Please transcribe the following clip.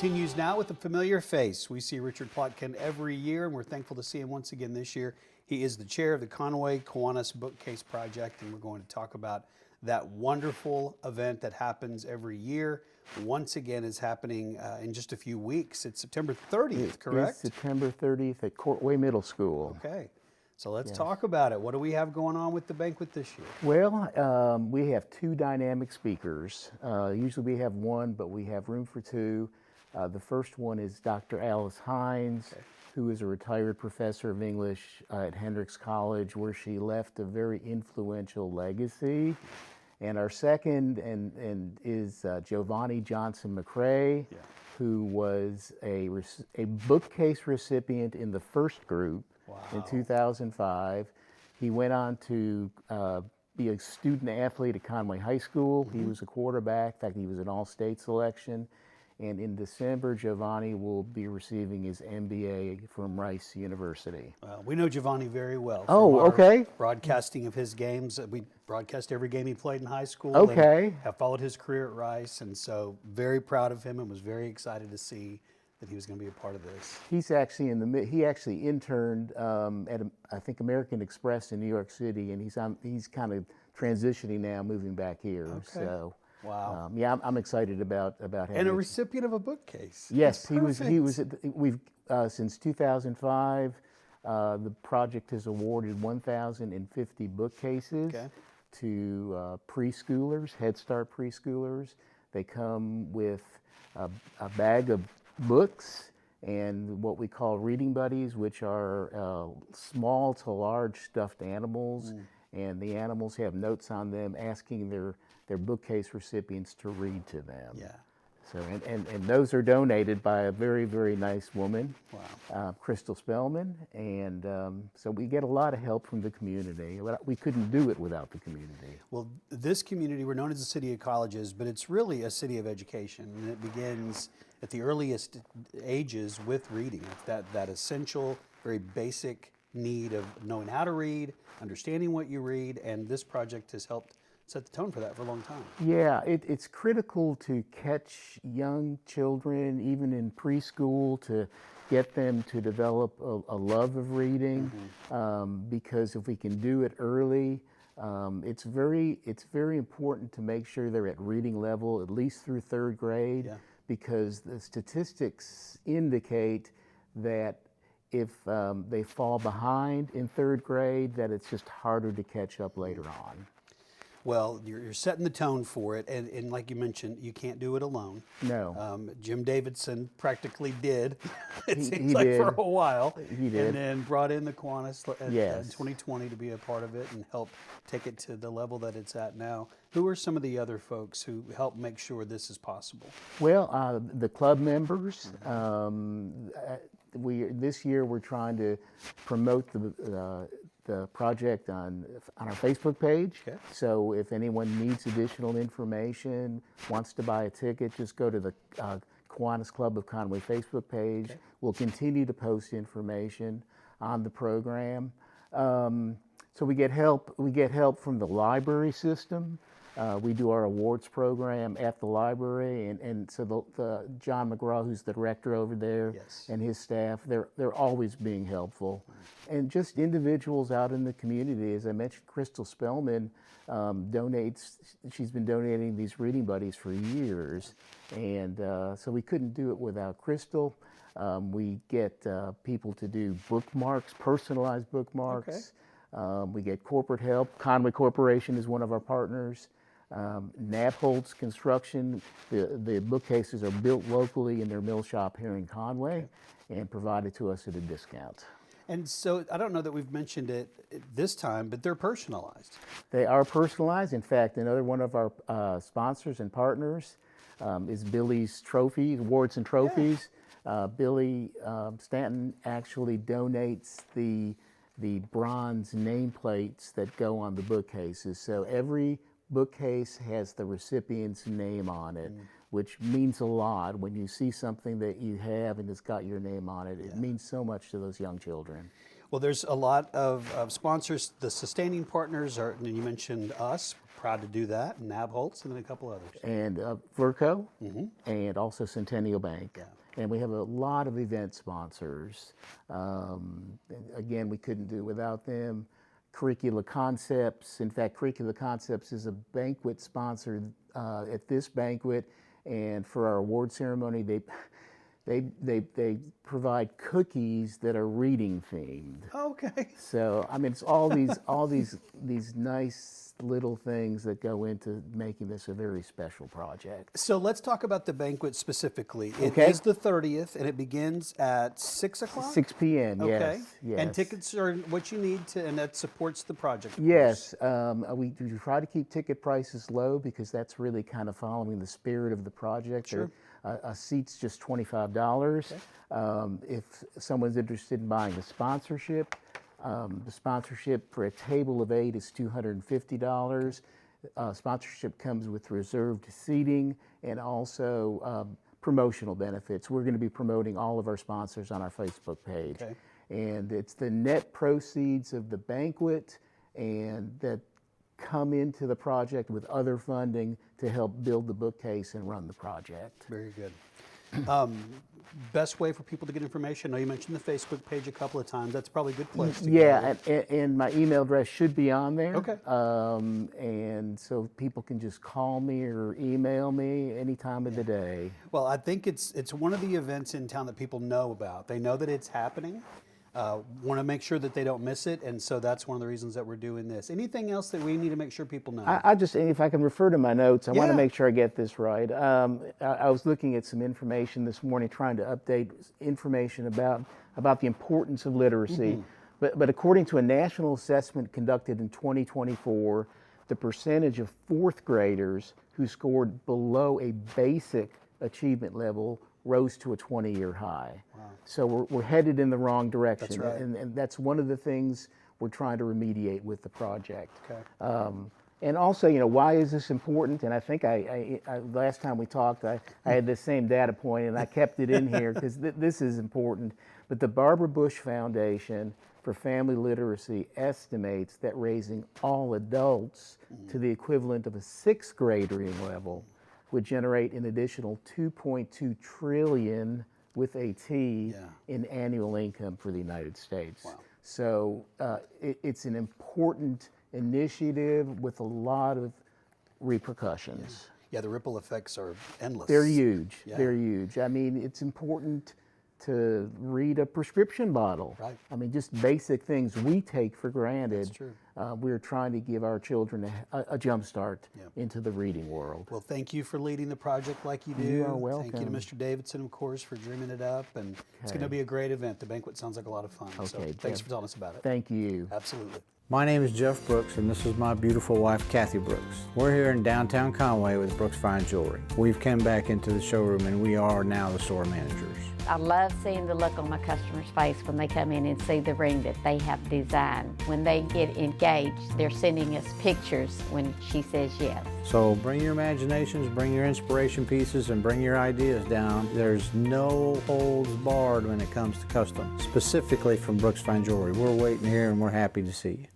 continues now with a familiar face. We see Richard Plotkin every year, and we're thankful to see him once again this year. He is the chair of the Conway Kiwanis Bookcase Project, and we're going to talk about that wonderful event that happens every year. Once again is happening in just a few weeks. It's September 30th, correct? It's September 30th at Courtway Middle School. Okay, so let's talk about it. What do we have going on with the banquet this year? Well, we have two dynamic speakers. Usually we have one, but we have room for two. The first one is Dr. Alice Hines, who is a retired professor of English at Hendrix College, where she left a very influential legacy. And our second is Jovoni Johnson-McCray, who was a bookcase recipient in the first group in 2005. He went on to be a student athlete at Conway High School. He was a quarterback. In fact, he was an all-state selection. And in December, Jovoni will be receiving his MBA from Rice University. We know Jovoni very well. Oh, okay. Broadcasting of his games. We broadcast every game he played in high school. Okay. And have followed his career at Rice, and so very proud of him and was very excited to see that he was going to be a part of this. He's actually he actually interned at I think American Express in New York City, and he's kind of transitioning now, moving back here. Okay. So. Wow. Yeah, I'm excited about him. And a recipient of a bookcase. Yes, he was. We've since 2005. The project has awarded 1,050 bookcases to preschoolers, Head Start preschoolers. They come with a bag of books and what we call reading buddies, which are small to large stuffed animals, and the animals have notes on them asking their bookcase recipients to read to them. Yeah. So and those are donated by a very, very nice woman, Crystal Spellman, and so we get a lot of help from the community. We couldn't do it without the community. Well, this community, we're known as a city of colleges, but it's really a city of education, and it begins at the earliest ages with reading. That essential, very basic need of knowing how to read, understanding what you read, and this project has helped set the tone for that for a long time. Yeah, it's critical to catch young children, even in preschool, to get them to develop a love of reading, because if we can do it early, it's very important to make sure they're at reading level at least through third grade, because the statistics indicate that if they fall behind in third grade, that it's just harder to catch up later on. Well, you're setting the tone for it, and like you mentioned, you can't do it alone. No. Jim Davidson practically did, it seems he like did. for a while. He did. And then brought in the Kiwanis in Yes. 2020 to be a part of it and help take it to the level that it's at now. Who are some of the other folks who help make sure this is possible? Well, the club members. This year we're trying to promote the project on our Facebook page. Okay. So if anyone needs additional information, wants to buy a ticket, just go to the Kiwanis Club of Conway Facebook page. Okay. We'll continue to post information on the program. So we get help. We get help from the library system. We do our awards program at the library, and so the John McGraw, who's the director over there, and his staff, they're always being helpful. And just individuals out in the community, as I mentioned, Crystal Spellman donates. She's been donating these reading buddies for years, and so we couldn't do it without Crystal. We get people to do bookmarks, personalized bookmarks. Okay. We get corporate help. Conway Corporation is one of our partners. Nabholz Construction, the bookcases are built locally in their mill shop here in Conway and provided to us at a discount. And so I don't know that we've mentioned it this time, but they're personalized. They are personalized. In fact, another one of our sponsors and partners is Billy's Trophies, Awards and Trophies. Billy Stanton actually donates the bronze nameplates that go on the bookcases. So every bookcase has the recipient's name on it, which means a lot. When you see something that you have and it's got your name on it, it means so much to those young children. Well, there's a lot of sponsors. The sustaining partners are, and you mentioned us, Proud to do that, and Nabholz, and then a couple others. And Verco, and also Centennial Bank. Yeah. And we have a lot of event sponsors. Again, we couldn't do it without them. Curricula Concepts. In fact, Curricula Concepts is a banquet sponsor at this banquet. And for our award ceremony, they provide cookies that are reading themed. Okay. So I mean, it's all these nice little things that go into making this a very special project. So let's talk about the banquet specifically. It Okay. is the 30th, and it begins at 6 o'clock? 6 p.m. Okay. Yes. Yes. And tickets are what you need to, and that supports the project. of Yes, we try to keep ticket prices low because that's really kind of following the spirit of the project. Sure. A seat's just $25. If someone's interested in buying the sponsorship for a table of 8 is $250. Sponsorship comes with reserved seating and also promotional benefits. We're going to be promoting all of our sponsors on our Facebook page. Okay. And it's the net proceeds of the banquet and that come into the project with other funding to help build the bookcase and run the project. Very good. Best way for people to get information? I know you mentioned the Facebook page a couple of times. That's probably a good place to go. Yeah, and my email address should be on there. Okay. And so people can just call me or email me any time of the day. Well, I think it's one of the events in town that people know about. They know that it's happening. Want to make sure that they don't miss it, and so that's one of the reasons that we're doing this. Anything else that we need to make sure people know? I just, if I can refer to my notes, I want Yeah. to make sure I get this right. I was looking at some information this morning, trying to update information about the importance of literacy. But according to a national assessment conducted in 2024, the percentage of fourth graders who scored below a basic achievement level rose to a 20-year high. Wow. So we're headed in the wrong direction. That's right. And that's one of the things we're trying to remediate with the project. Okay. And also, why is this important? And I think I last time we talked, I had the same data point, and I kept it in here because this is important. But the Barbara Bush Foundation for Family Literacy estimates that raising all adults to the equivalent of a sixth grade reading level would generate an additional $2.2 trillion with a T in annual income for the United States. Wow. So it's an important initiative with a lot of repercussions. Yeah, the ripple effects are endless. They're huge. Yeah. They're huge. I mean, it's important to read a prescription bottle. Right. I mean, just basic things we take for granted. That's true. We're trying to give our children a jump start into the reading world. Well, thank you for leading the project like you do. You are welcome. Thank you to Mr. Davidson, of course, for dreaming it up. And it's going to be a great event. The banquet sounds like a lot of fun. So Okay, thanks Jeff. for telling us about it. Thank you. Absolutely. My name is Jeff Brooks, and this is my beautiful wife, Kathy Brooks. We're here in downtown Conway with Brooks Fine Jewelry. We've come back into the showroom, and we are now the store managers. I love seeing the look on my customer's face when they come in and see the ring that they have designed. When they get engaged, they're sending us pictures when she says yes. So bring your imaginations, bring your inspiration pieces, and bring your ideas down. There's no holds barred when it comes to custom, specifically from Brooks Fine Jewelry. We're waiting here, and we're happy to see you.